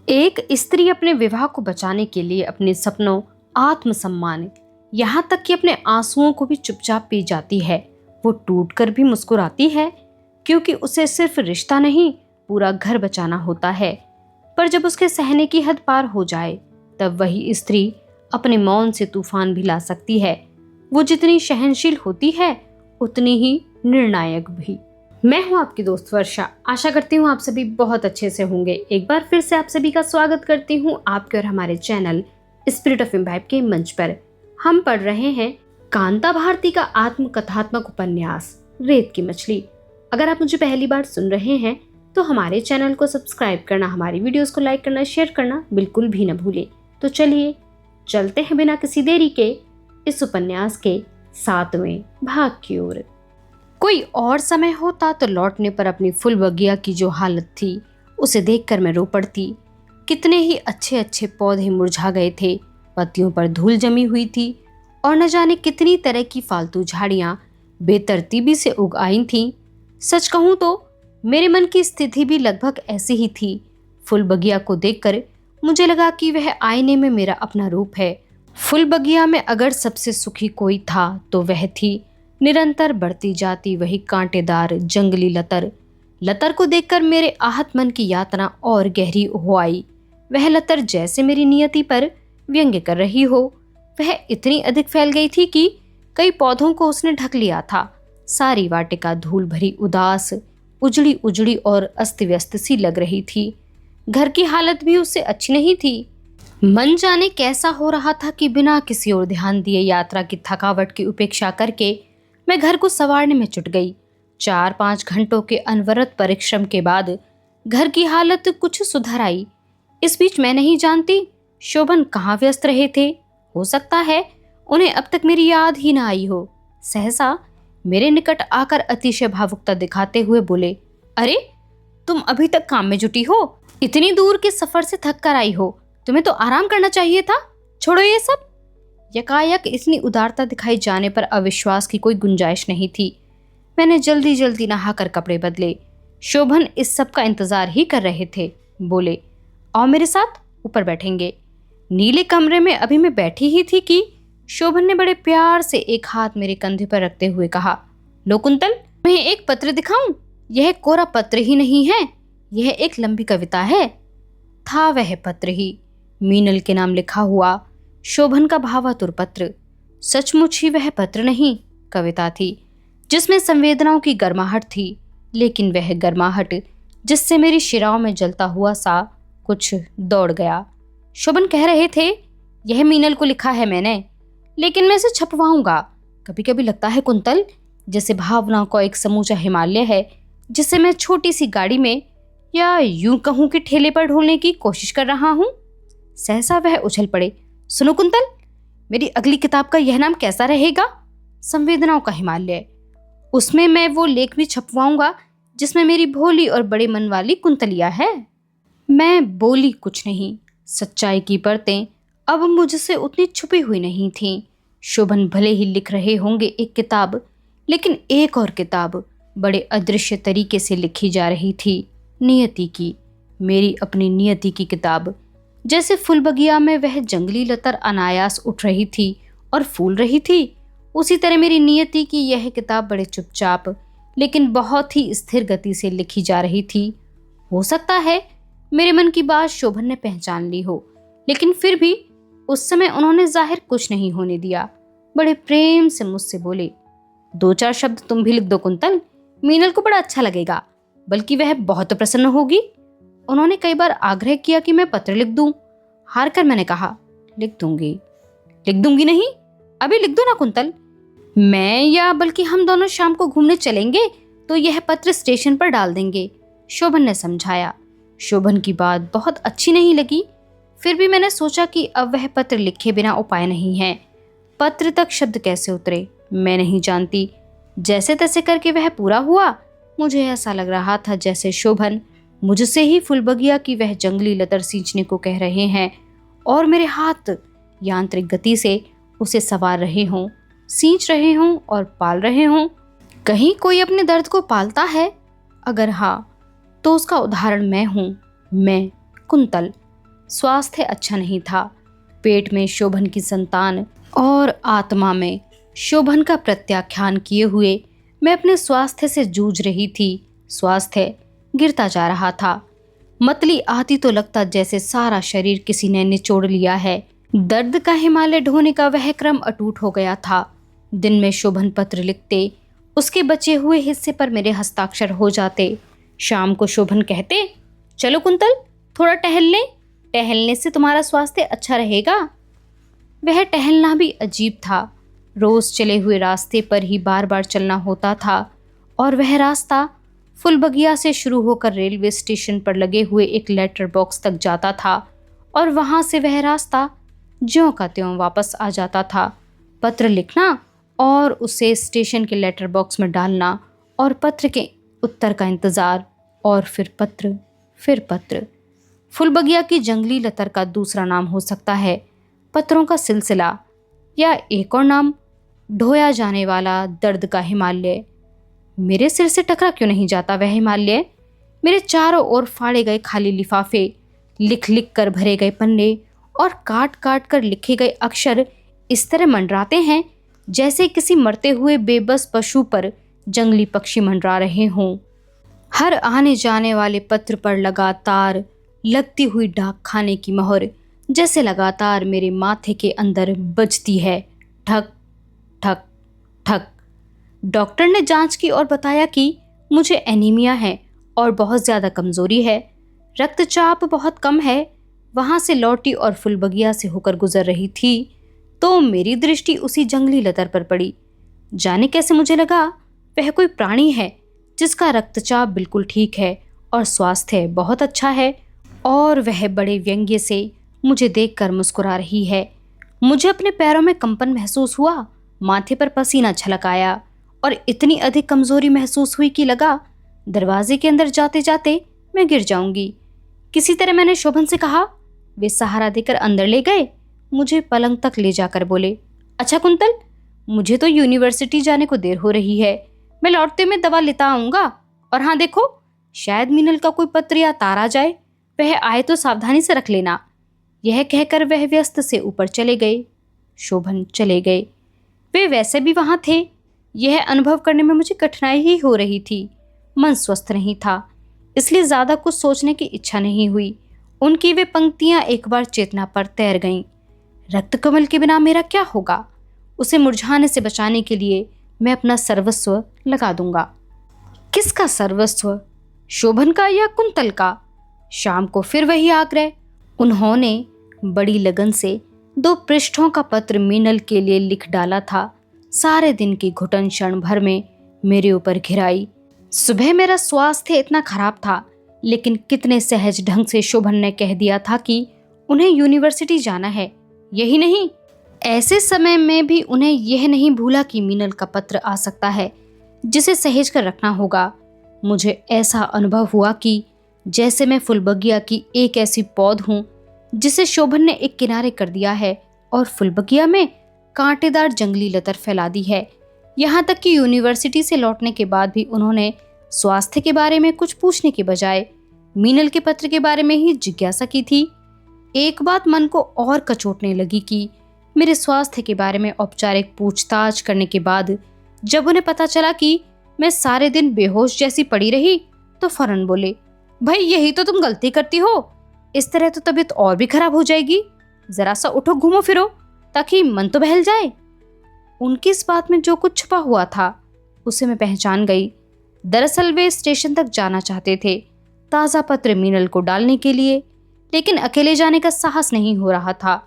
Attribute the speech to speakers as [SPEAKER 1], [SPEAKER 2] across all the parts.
[SPEAKER 1] एक स्त्री अपने विवाह को बचाने के लिए अपने सपनों, आत्मसम्मान, यहाँ तक कि अपने आंसुओं को भी चुपचाप पी जाती है। वो टूटकर भी मुस्कुराती है क्योंकि उसे सिर्फ रिश्ता नहीं, पूरा घर बचाना होता है। पर जब उसके सहने की हद पार हो जाए, तब वही स्त्री अपने मौन से तूफान भी ला सकती है। वो जितनी सहनशील होती है, उतनी ही निर्णायक भी। मैं हूं आपकी दोस्त वर्षा। आशा करती हूं आप सभी बहुत अच्छे से होंगे। एक बार फिर से आप सभी का स्वागत करती हूं आपके और हमारे चैनल स्पिरिट ऑफ इम्बाइब के मंच पर। हम पढ़ रहे हैं कांता भारती का आत्मकथात्मक उपन्यास रेत की मछली। अगर आप मुझे पहली बार सुन रहे हैं तो हमारे चैनल को सब्सक्राइब करना, हमारी वीडियोस को लाइक करना, शेयर करना बिल्कुल भी न भूलें। तो चलिए चलते हैं बिना किसी देरी के इस उपन्यास के 7वें भाग की ओर। कोई और समय होता तो लौटने पर अपनी फुल बगिया की जो हालत थी, उसे देखकर मैं रो पड़ती। कितने ही अच्छे अच्छे पौधे मुरझा गए थे, पत्तियों पर धूल जमी हुई थी और न जाने कितनी तरह की फालतू झाड़ियां बेतरतीबी से उग आई थीं। सच कहूं तो मेरे मन की स्थिति भी लगभग ऐसी ही थी। फुल बगिया को देखकर मुझे लगा कि वह आईने में मेरा अपना रूप है। फुल बगिया में अगर सबसे सुखी कोई था तो वह थी निरंतर बढ़ती जाती वही कांटेदार जंगली लतर। लतर को देखकर मेरे आहत मन की यातना और गहरी हो आई। वह लतर जैसे मेरी नियति पर व्यंग्य कर रही हो। वह इतनी अधिक फैल गई थी कि कई पौधों को उसने ढक लिया था। सारी वाटिका धूल भरी, उदास, उजड़ी उजड़ी और अस्त व्यस्त सी लग रही थी। घर की हालत भी उससे अच्छी नहीं थी। मन जाने कैसा हो रहा था कि बिना किसी और ध्यान दिए यात्रा की थकावट की उपेक्षा करके मैं घर को संवारने में जुट गई। 4-5 घंटों के अनवरत परिश्रम के बाद घर की हालत कुछ सुधर आई। इस बीच मैं नहीं जानती शोभन कहाँ व्यस्त रहे थे। हो सकता है उन्हें अब तक मेरी याद ही न आई हो। सहसा मेरे निकट आकर अतिशय भावुकता दिखाते हुए बोले, अरे तुम अभी तक काम में जुटी हो? इतनी दूर के सफर से थक कर आई हो, तुम्हें तो आराम करना चाहिए था। छोड़ो ये सब। यकायक इतनी उदारता दिखाई जाने पर अविश्वास की कोई गुंजाइश नहीं थी। मैंने जल्दी जल्दी नहाकर कपड़े बदले। शोभन इस सब का इंतजार ही कर रहे थे। बोले, आओ मेरे साथ, ऊपर बैठेंगे। नीले कमरे में अभी मैं बैठी ही थी कि शोभन ने बड़े प्यार से एक हाथ मेरे कंधे पर रखते हुए कहा, लो कुंतल, तुम्हें एक पत्र दिखाऊं? यह कोरा पत्र ही नहीं है, यह एक लंबी कविता है। था वह पत्र ही, मीनल के नाम लिखा हुआ शोभन का भावातुर पत्र। सचमुच ही वह पत्र नहीं, कविता थी जिसमें संवेदनाओं की गर्माहट थी। लेकिन वह गर्माहट जिससे मेरी शिराओं में जलता हुआ सा कुछ दौड़ गया। शोभन कह रहे थे, यह मीनल को लिखा है मैंने, लेकिन मैं इसे छपवाऊंगा। कभी कभी लगता है कुंतल, जैसे भावनाओं का एक समूचा हिमालय है जिसे मैं छोटी सी गाड़ी में, या यूं कहूं कि ठेले पर ढोलने की कोशिश कर रहा हूं। सहसा वह उछल पड़े, सुनो कुंतल, मेरी अगली किताब का यह नाम कैसा रहेगा? संवेदनाओं का हिमालय। उसमें मैं वो लेख भी छपवाऊंगा जिसमें मेरी भोली और बड़े मन वाली कुंतलिया है। मैं बोली कुछ नहीं। सच्चाई की परतें अब मुझसे उतनी छुपी हुई नहीं थीं। शोभन भले ही लिख रहे होंगे एक किताब, लेकिन एक और किताब बड़े अदृश्य तरीके से लिखी जा रही थी। नियति की, मेरी अपनी नियति की किताब। जैसे फूल बगिया में वह जंगली लतर अनायास उठ रही थी और फूल रही थी, उसी तरह मेरी नियति की यह किताब बड़े चुपचाप लेकिन बहुत ही स्थिर गति से लिखी जा रही थी। हो सकता है मेरे मन की बात शोभन ने पहचान ली हो, लेकिन फिर भी उस समय उन्होंने जाहिर कुछ नहीं होने दिया। बड़े प्रेम से मुझसे बोले, 2-4 शब्द तुम भी लिख दो कुंतल, मीनल को बड़ा अच्छा लगेगा, बल्कि वह बहुत प्रसन्न होगी। उन्होंने कई बार आग्रह किया कि मैं पत्र लिख दूं। हार कर मैंने कहा, लिख दूंगी नहीं, अभी लिख दो ना कुंतल। मैं या बल्कि हम दोनों शाम को घूमने चलेंगे तो यह पत्र स्टेशन पर डाल देंगे, शोभन ने समझाया। शोभन की बात बहुत अच्छी नहीं लगी, फिर भी मैंने सोचा कि अब वह पत्र लिखे बिना उपाय नहीं है। पत्र तक शब्द कैसे उतरे मैं नहीं जानती। जैसे तैसे करके वह पूरा हुआ। मुझे ऐसा लग रहा था जैसे शोभन मुझसे ही फुलबगिया की वह जंगली लतर सींचने को कह रहे हैं और मेरे हाथ यांत्रिक गति से उसे संवार रहे हों, सींच रहे हों और पाल रहे हों। कहीं कोई अपने दर्द को पालता है? अगर हाँ, तो उसका उदाहरण मैं हूँ। मैं कुंतल, स्वास्थ्य अच्छा नहीं था। पेट में शोभन की संतान और आत्मा में शोभन का प्रत्याख्यान किए हुए मैं अपने स्वास्थ्य से जूझ रही थी। स्वास्थ्य गिरता जा रहा था। मतली आती तो लगता जैसे सारा शरीर किसी ने निचोड़ लिया है। दर्द का हिमालय ढोने का वह क्रम अटूट हो गया था। दिन में शोभन पत्र लिखते, उसके बचे हुए हिस्से पर मेरे हस्ताक्षर हो जाते। शाम को शोभन कहते, चलो कुंतल, थोड़ा टहल लें, टहलने से तुम्हारा स्वास्थ्य अच्छा रहेगा। वह टहलना भी अजीब था। रोज चले हुए रास्ते पर ही बार बार चलना होता था और वह रास्ता फुलबगिया से शुरू होकर रेलवे स्टेशन पर लगे हुए एक लेटर बॉक्स तक जाता था और वहां से वह रास्ता ज्यों का त्यों वापस आ जाता था। पत्र लिखना और उसे स्टेशन के लेटर बॉक्स में डालना और पत्र के उत्तर का इंतज़ार और फिर पत्र, फिर पत्र। फुलबगिया की जंगली लतर का दूसरा नाम हो सकता है पत्रों का सिलसिला, या एक और नाम ढोया जाने वाला दर्द का हिमालय। मेरे सिर से टकरा क्यों नहीं जाता वह हिमालय? मेरे चारों ओर फाड़े गए खाली लिफाफे, लिख लिख कर भरे गए पन्ने और काट काट कर लिखे गए अक्षर इस तरह मंडराते हैं जैसे किसी मरते हुए बेबस पशु पर जंगली पक्षी मंडरा रहे हों। हर आने जाने वाले पत्र पर लगातार लगती हुई डाक खाने की मोहर जैसे लगातार मेरे माथे के अंदर बजती है, ठक ठक ठक। डॉक्टर ने जांच की और बताया कि मुझे एनीमिया है और बहुत ज़्यादा कमज़ोरी है। रक्तचाप बहुत कम है। वहाँ से लौटी और फुलबगिया से होकर गुजर रही थी तो मेरी दृष्टि उसी जंगली लतर पर पड़ी। जाने कैसे मुझे लगा वह कोई प्राणी है जिसका रक्तचाप बिल्कुल ठीक है और स्वास्थ्य बहुत अच्छा है, और वह बड़े व्यंग्य से मुझे देखकर मुस्कुरा रही है। मुझे अपने पैरों में कंपन महसूस हुआ, माथे पर पसीना छलक आया और इतनी अधिक कमजोरी महसूस हुई कि लगा दरवाजे के अंदर जाते जाते मैं गिर जाऊंगी। किसी तरह मैंने शोभन से कहा। वे सहारा देकर अंदर ले गए, मुझे पलंग तक ले जाकर बोले, अच्छा कुंतल, मुझे तो यूनिवर्सिटी जाने को देर हो रही है, मैं लौटते में दवा लेता आऊँगा। और हाँ देखो, शायद मीनल का कोई पत्र या तार आ जाए, वह आए तो सावधानी से रख लेना। यह कहकर वह व्यस्त से ऊपर चले गए। शोभन चले गए। वे वैसे भी वहाँ थे। यह अनुभव करने में मुझे कठिनाई ही हो रही थी। मन स्वस्थ नहीं था, इसलिए ज़्यादा कुछ सोचने की इच्छा नहीं हुई। उनकी वे पंक्तियाँ एक बार चेतना पर तैर गईं। रक्त कमल के बिना मेरा क्या होगा? उसे मुरझाने से बचाने के लिए मैं अपना सर्वस्व लगा दूंगा। किसका सर्वस्व? शोभन का या कुंतल का? शाम को फिर वही आग्रह। उन्होंने बड़ी लगन से 2 पृष्ठों का पत्र मीनल के लिए लिख डाला था। सारे दिन की घुटन क्षण भर में मेरे ऊपर घिराई। सुबह मेरा स्वास्थ्य इतना खराब था, लेकिन कितने सहज ढंग से शोभन ने कह दिया था कि उन्हें यूनिवर्सिटी जाना है। यही नहीं, ऐसे समय में भी उन्हें यह नहीं भूला कि मीनल का पत्र आ सकता है जिसे सहेज कर रखना होगा। मुझे ऐसा अनुभव हुआ कि जैसे मैं फुलबगिया की एक ऐसी पौध हूँ जिसे शोभन ने एक किनारे कर दिया है और फुलबगिया में कांटेदार जंगली लतर फैला दी है। यहाँ तक कि यूनिवर्सिटी से लौटने के बाद भी उन्होंने स्वास्थ्य के बारे में कुछ पूछने के बजाय मीनल के पत्र के बारे में ही जिज्ञासा की थी। एक बात मन को और कचोटने लगी कि मेरे स्वास्थ्य के बारे में औपचारिक पूछताछ करने के बाद जब उन्हें पता चला कि मैं सारे दिन बेहोश जैसी पड़ी रही तो फौरन बोले, भाई यही तो तुम गलती करती हो, इस तरह तो तबीयत और भी खराब हो जाएगी। जरा सा उठो, घूमो फिरो, ताकि मन तो बहल जाए। उनकी इस बात में जो कुछ छुपा हुआ था उसे मैं पहचान गई। दरअसल वे स्टेशन तक जाना चाहते थे ताज़ा पत्र मीनल को डालने के लिए, लेकिन अकेले जाने का साहस नहीं हो रहा था।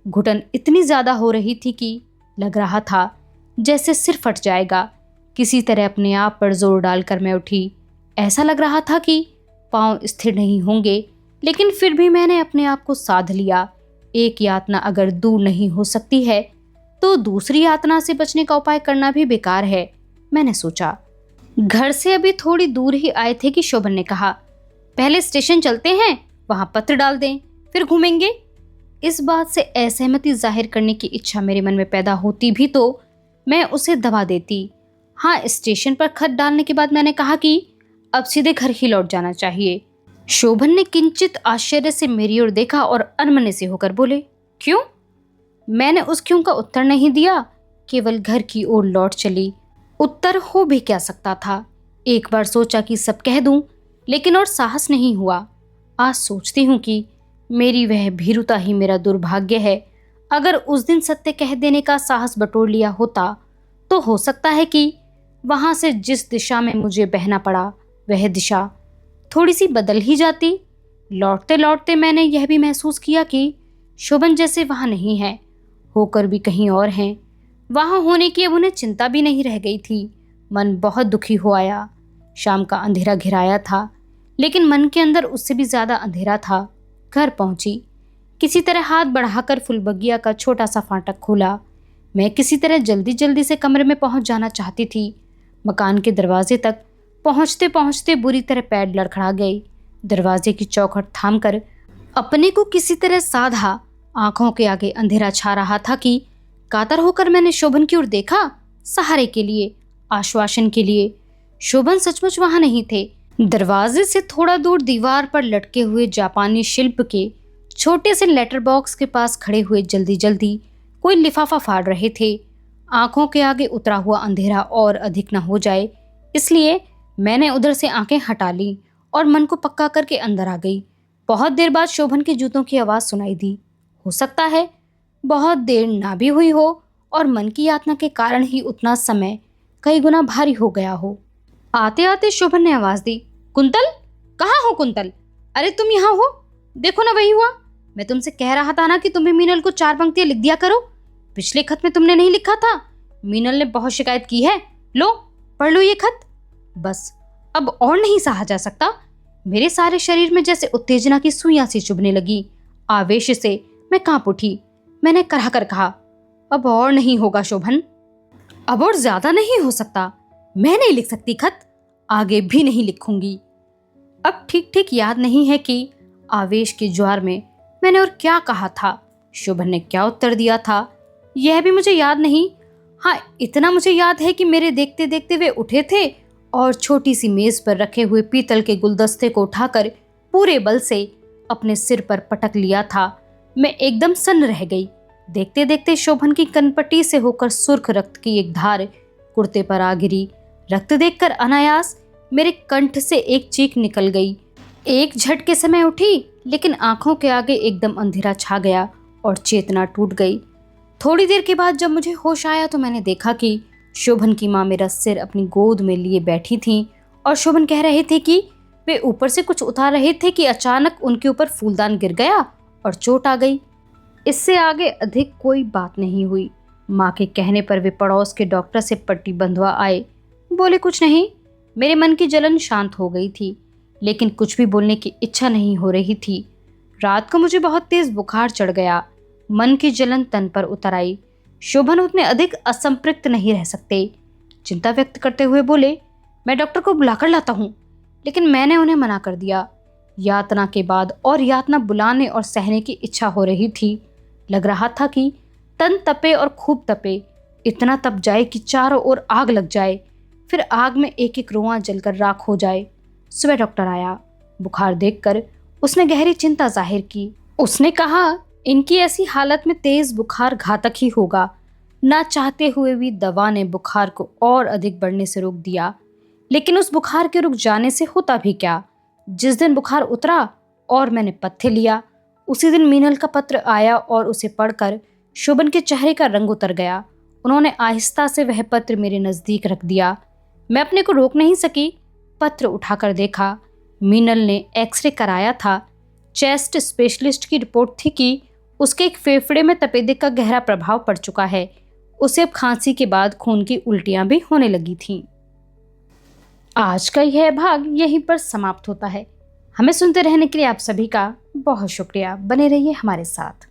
[SPEAKER 1] घुटन इतनी ज़्यादा हो रही थी कि लग रहा था जैसे सिर फट जाएगा। किसी तरह अपने आप पर जोर डालकर मैं उठी। ऐसा लग रहा था कि पांव स्थिर नहीं होंगे, लेकिन फिर भी मैंने अपने आप को साध लिया। एक यातना अगर दूर नहीं हो सकती है तो दूसरी यातना से बचने का उपाय करना भी बेकार है, मैंने सोचा। घर से अभी थोड़ी दूर ही आए थे कि शोभन ने कहा, पहले स्टेशन चलते हैं, वहाँ पत्र डाल दें, फिर घूमेंगे। इस बात से असहमति जाहिर करने की इच्छा मेरे मन में पैदा होती भी तो मैं उसे दबा देती। हाँ, स्टेशन पर खत डालने के बाद मैंने कहा कि अब सीधे घर ही लौट जाना चाहिए। शोभन ने किंचित आश्चर्य से मेरी ओर देखा और अनमने से होकर बोले, क्यों? मैंने उस क्यों का उत्तर नहीं दिया, केवल घर की ओर लौट चली। उत्तर हो भी क्या सकता था। एक बार सोचा कि सब कह दूं, लेकिन और साहस नहीं हुआ। आज सोचती हूँ कि मेरी वह भीरुता ही मेरा दुर्भाग्य है। अगर उस दिन सत्य कह देने का साहस बटोर लिया होता तो हो सकता है कि वहां से जिस दिशा में मुझे बहना पड़ा वह दिशा थोड़ी सी बदल ही जाती। लौटते लौटते मैंने यह भी महसूस किया कि शोभन जैसे वहां नहीं है, होकर भी कहीं और हैं। वहां होने की अब उन्हें चिंता भी नहीं रह गई थी। मन बहुत दुखी हो आया। शाम का अंधेरा घिराया था, लेकिन मन के अंदर उससे भी ज्यादा अंधेरा था। घर पहुंची, किसी तरह हाथ बढ़ाकर फुलबगिया का छोटा सा फाटक खोला। मैं किसी तरह जल्दी जल्दी से कमरे में पहुंच जाना चाहती थी। मकान के दरवाजे तक पहुंचते पहुंचते बुरी तरह पैर लड़खड़ा गई। दरवाजे की चौखट थामकर अपने को किसी तरह साधा। आंखों के आगे अंधेरा छा रहा था कि कातर होकर मैंने शोभन की ओर देखा, सहारे के लिए, आश्वासन के लिए। शोभन सचमुच वहां नहीं थे। दरवाजे से थोड़ा दूर दीवार पर लटके हुए जापानी शिल्प के छोटे से लेटर बॉक्स के पास खड़े हुए जल्दी जल्दी कोई लिफाफा फाड़ रहे थे। आंखों के आगे उतरा हुआ अंधेरा और अधिक न हो जाए, इसलिए मैंने उधर से आंखें हटा ली और मन को पक्का करके अंदर आ गई। बहुत देर बाद शोभन के जूतों की आवाज़ सुनाई दी। हो सकता है बहुत देर ना भी हुई हो और मन की यातना के कारण ही उतना समय कई गुना भारी हो गया हो। आते आते शोभन ने आवाज़ दी, कुंतल, कहाँ हो कुंतल? अरे तुम यहाँ हो, देखो ना वही हुआ। मैं तुमसे कह रहा था ना कि तुम्हें मीनल को 4 पंक्तियां लिख दिया करो। पिछले खत में तुमने नहीं लिखा था। मीनल ने बहुत शिकायत की है। लो पढ़ लो ये खत। बस अब और नहीं सहा जा सकता। मेरे सारे शरीर में जैसे उत्तेजना की सुइयां सी चुभने लगी। आवेश से मैं कांप उठी। मैंने कराह कर कहा, अब और नहीं होगा शोभन, अब और ज्यादा नहीं हो सकता। मैं नहीं लिख सकती खत, आगे भी नहीं लिखूंगी। अब ठीक ठीक याद नहीं है कि आवेश के ज्वार में मैंने और क्या कहा था, शोभन ने क्या उत्तर दिया था, यह भी मुझे याद नहीं। हाँ, इतना मुझे याद है कि मेरे देखते देखते वे उठे थे और छोटी सी मेज पर रखे हुए पीतल के गुलदस्ते को उठाकर पूरे बल से अपने सिर पर पटक लिया था। मैं एकदम सन्न रह गई। देखते देखते शोभन की कनपट्टी से होकर सुर्ख रक्त की एक धार कुर्ते पर आ गिरी। रक्त देखकर अनायास मेरे कंठ से एक चीख निकल गई। एक झटके से मैं उठी, लेकिन आंखों के आगे एकदम अंधेरा छा गया और चेतना टूट गई। थोड़ी देर के बाद जब मुझे होश आया तो मैंने देखा कि शोभन की माँ मेरा सिर अपनी गोद में लिए बैठी थीं और शोभन कह रहे थे कि वे ऊपर से कुछ उतार रहे थे कि अचानक उनके ऊपर फूलदान गिर गया और चोट आ गई। इससे आगे अधिक कोई बात नहीं हुई। माँ के कहने पर वे पड़ोस के डॉक्टर से पट्टी बंधवा आए। बोले कुछ नहीं। मेरे मन की जलन शांत हो गई थी, लेकिन कुछ भी बोलने की इच्छा नहीं हो रही थी। रात को मुझे बहुत तेज बुखार चढ़ गया। मन की जलन तन पर उतर आई। शोभन उतने अधिक असंपृक्त नहीं रह सकते। चिंता व्यक्त करते हुए बोले, मैं डॉक्टर को बुलाकर लाता हूँ। लेकिन मैंने उन्हें मना कर दिया। यातना के बाद और यातना बुलाने और सहने की इच्छा हो रही थी। लग रहा था कि तन तपे और खूब तपे, इतना तप जाए कि चारों ओर आग लग जाए, फिर आग में एक एक रोआं जलकर राख हो जाए। सुबह डॉक्टर आया। बुखार देखकर उसने गहरी चिंता जाहिर की। उसने कहा, इनकी ऐसी हालत में तेज बुखार घातक ही होगा। ना चाहते हुए भी दवा ने बुखार को और अधिक बढ़ने से रोक दिया। लेकिन उस बुखार के रुक जाने से होता भी क्या। जिस दिन बुखार उतरा और मैंने पथ्य लिया, उसी दिन मीनल का पत्र आया और उसे पढ़कर शोभन के चेहरे का रंग उतर गया। उन्होंने आहिस्ता से वह पत्र मेरे नज़दीक रख दिया। मैं अपने को रोक नहीं सकी। पत्र उठाकर देखा। मीनल ने एक्सरे कराया था। चेस्ट स्पेशलिस्ट की रिपोर्ट थी कि उसके एक फेफड़े में तपेदिक का गहरा प्रभाव पड़ चुका है। उसे अब खांसी के बाद खून की उल्टियां भी होने लगी थीं। आज का यह भाग यहीं पर समाप्त होता है। हमें सुनते रहने के लिए आप सभी का बहुत शुक्रिया। बने रहिए हमारे साथ।